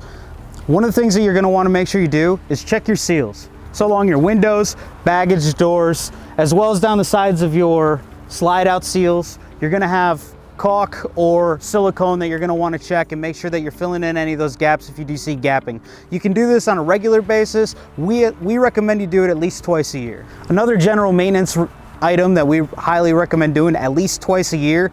One of the things that you're gonna wanna make sure you do is check your seals. So along your windows, baggage doors, as well as down the sides of your slide out seals, you're gonna have caulk or silicone that you're gonna wanna check and make sure that you're filling in any of those gaps if you do see gapping. You can do this on a regular basis. We recommend you do it at least twice a year. Another general maintenance item that we highly recommend doing at least twice a year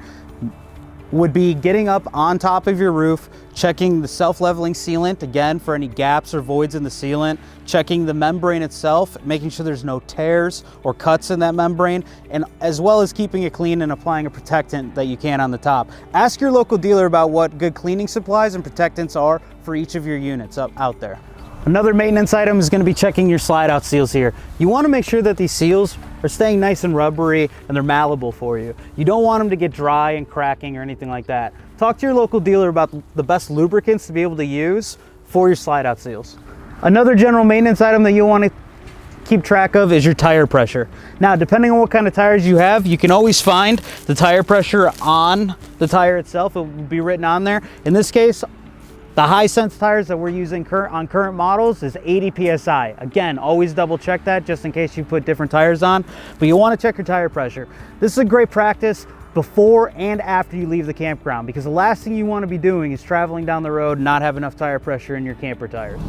would be getting up on top of your roof, checking the self-leveling sealant, again, for any gaps or voids in the sealant, checking the membrane itself, making sure there's no tears or cuts in that membrane, and as well as keeping it clean and applying a protectant that you can on the top. Ask your local dealer about what good cleaning supplies and protectants are for each of your units out there. Another maintenance item is going to be checking your slide out seals here. You want to make sure that these seals are staying nice and rubbery and they're malleable for you. You don't want them to get dry and cracking or anything like that. Talk to your local dealer about the best lubricants to be able to use for your slide out seals. Another general maintenance item that you want to keep track of is your tire pressure. Now, depending on what kind of tires you have, you can always find the tire pressure on the tire itself. It will be written on there. In this case, the high sense tires that we're using on current models is 80 PSI. Again, always double check that just in case you put different tires on, but you want to check your tire pressure. This is a great practice before and after you leave the campground, because the last thing you want to be doing is traveling down the road and not have enough tire pressure in your camper tires.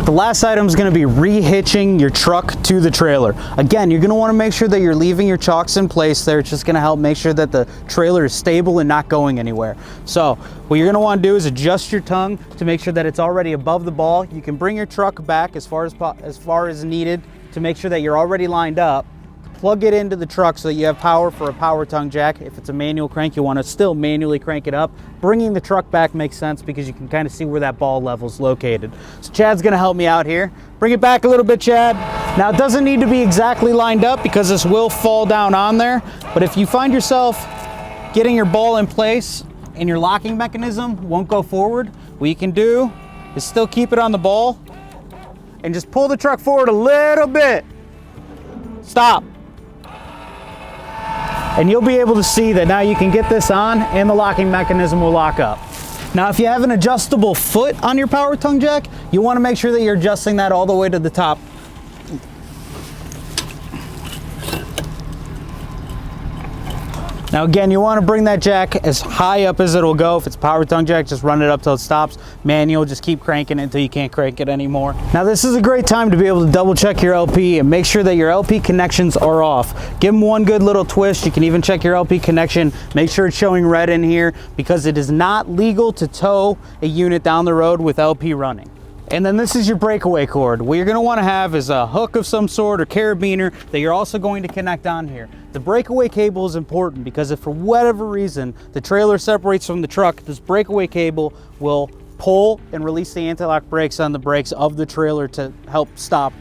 The last item is going to be rehitching your truck to the trailer. Again, you're going to want to make sure that you're leaving your chocks in place there. It's just going to help make sure that the trailer is stable and not going anywhere. So what you're going to want to do is adjust your tongue to make sure that it's already above the ball. You can bring your truck back as far as needed to make sure that you're already lined up. Plug it into the truck so that you have power for a power tongue jack. If it's a manual crank, you want to still manually crank it up. Bringing the truck back makes sense because you can kind of see where that ball level is located. So Chad's going to help me out here. Bring it back a little bit, Chad. Now it doesn't need to be exactly lined up because this will fall down on there. But if you find yourself getting your ball in place and your locking mechanism won't go forward, what you can do is still keep it on the ball and just pull the truck forward a little bit. Stop. And you'll be able to see that now you can get this on and the locking mechanism will lock up. Now, if you have an adjustable foot on your power tongue jack, you want to make sure that you're adjusting that all the way to the top. Now again, you want to bring that jack as high up as it'll go. If it's a power tongue jack, just run it up till it stops. Manual, just keep cranking it until you can't crank it anymore. Now this is a great time to be able to double check your LP and make sure that your LP connections are off. Give them one good little twist. You can even check your LP connection. Make sure it's showing red in here because it is not legal to tow a unit down the road with LP running. And then this is your breakaway cord. What you're going to want to have is a hook of some sort or carabiner that you're also going to connect on here. The breakaway cable is important because if for whatever reason the trailer separates from the truck, this breakaway cable will pull and release the anti-lock brakes on the brakes of the trailer to help stop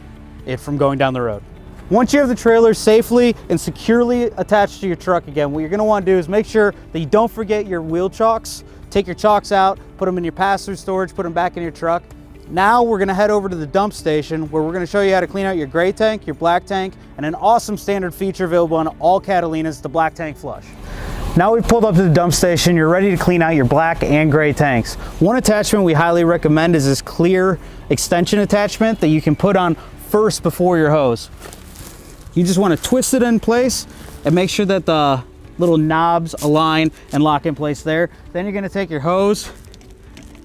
it from going down the road. Once you have the trailer safely and securely attached to your truck again, what you're going to want to do is make sure that you don't forget your wheel chocks. Take your chocks out, put them in your pass-through storage, put them back in your truck. Now we're gonna head over to the dump station where we're gonna show you how to clean out your gray tank, your black tank, and an awesome standard feature available on all Catalinas, the black tank flush. Now we've pulled up to the dump station, you're ready to clean out your black and gray tanks. One attachment we highly recommend is this clear extension attachment that you can put on first before your hose. You just want to twist it in place and make sure that the little knobs align and lock in place there. Then you're going to take your hose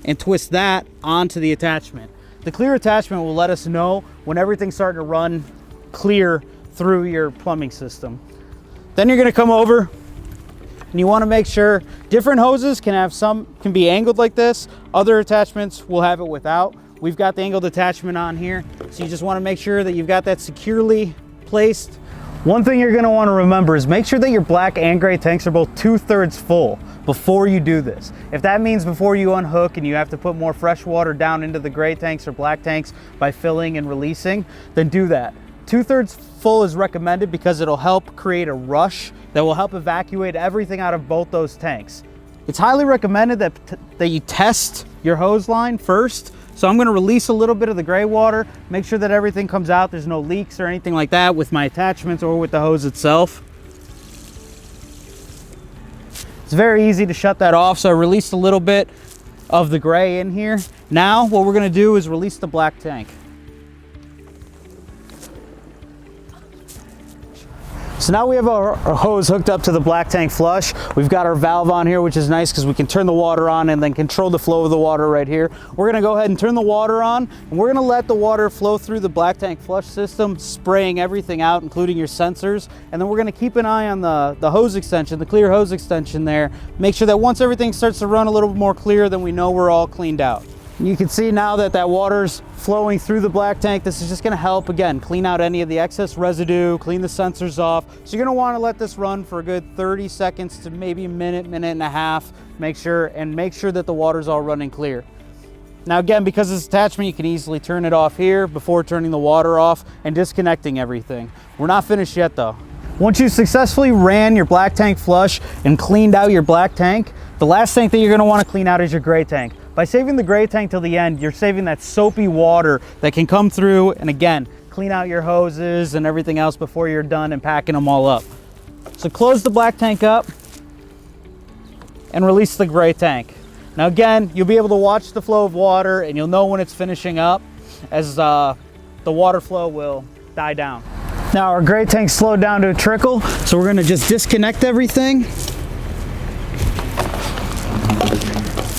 and twist that onto the attachment. The clear attachment will let us know when everything's starting to run clear through your plumbing system. Then you're going to come over and you want to make sure different hoses can be angled like this. Other attachments will have it without. We've got the angled attachment on here, so you just want to make sure that you've got that securely placed. One thing you're going to want to remember is make sure that your black and gray tanks are both 2/3 full before you do this. If that means before you unhook and you have to put more fresh water down into the gray tanks or black tanks by filling and releasing, then do that. 2/3 full is recommended because it'll help create a rush that will help evacuate everything out of both those tanks. It's highly recommended that you test your hose line first. So I'm going to release a little bit of the gray water, make sure that everything comes out, there's no leaks or anything like that with my attachments or with the hose itself. It's very easy to shut that off, so I released a little bit of the gray in here. Now what we're going to do is release the black tank. So now we have our hose hooked up to the black tank flush. We've got our valve on here, which is nice because we can turn the water on and then control the flow of the water right here. We're gonna go ahead and turn the water on, and we're gonna let the water flow through the black tank flush system, spraying everything out, including your sensors. And then we're gonna keep an eye on the hose extension, the clear hose extension there. Make sure that once everything starts to run a little more clear, then we know we're all cleaned out. You can see now that water's flowing through the black tank. This is just gonna help, again, clean out any of the excess residue, clean the sensors off. So you're gonna wanna let this run for a good 30 seconds to maybe a minute, minute and a half. Make sure that the water's all running clear. Now again, because of this attachment, you can easily turn it off here before turning the water off and disconnecting everything. We're not finished yet though. Once you successfully ran your black tank flush and cleaned out your black tank, the last tank that you're gonna wanna clean out is your gray tank. By saving the gray tank till the end, you're saving that soapy water that can come through and again, clean out your hoses and everything else before you're done and packing them all up. So close the black tank up and release the gray tank. Now again, you'll be able to watch the flow of water and you'll know when it's finishing up as the water flow will die down. Now our gray tank slowed down to a trickle, so we're gonna just disconnect everything.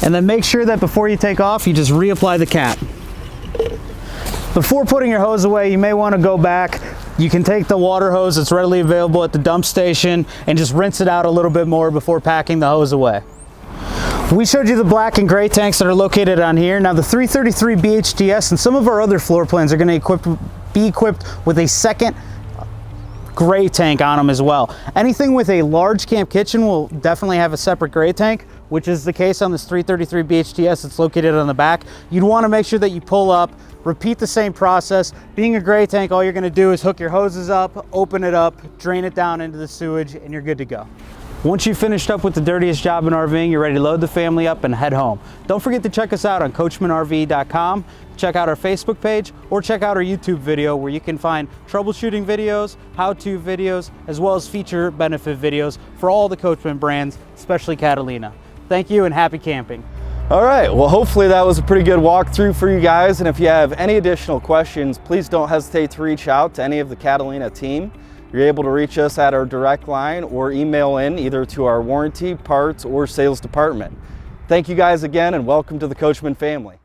And then make sure that before you take off, you just reapply the cap. Before putting your hose away, you may want to go back. You can take the water hose that's readily available at the dump station and just rinse it out a little bit more before packing the hose away. We showed you the black and gray tanks that are located on here. Now the 333 BHTS and some of our other floor plans are going to be equipped with a second gray tank on them as well. Anything with a large camp kitchen will definitely have a separate gray tank, which is the case on this 333 BHTS. It's located on the back. You'd want to make sure that you pull up, repeat the same process. Being a gray tank, all you're going to do is hook your hoses up, open it up, drain it down into the sewage, and you're good to go. Once you've finished up with the dirtiest job in RVing, you're ready to load the family up and head home. Don't forget to check us out on coachmenrv.com. Check out our Facebook page or check out our YouTube video where you can find troubleshooting videos, how-to videos, as well as feature benefit videos for all the Coachmen brands, especially Catalina. Thank you and happy camping. All right, well, hopefully that was a pretty good walkthrough for you guys. And if you have any additional questions, please don't hesitate to reach out to any of the Catalina team. You're able to reach us at our direct line or email in either to our warranty, parts, or sales department. Thank you guys again and welcome to the Coachmen family.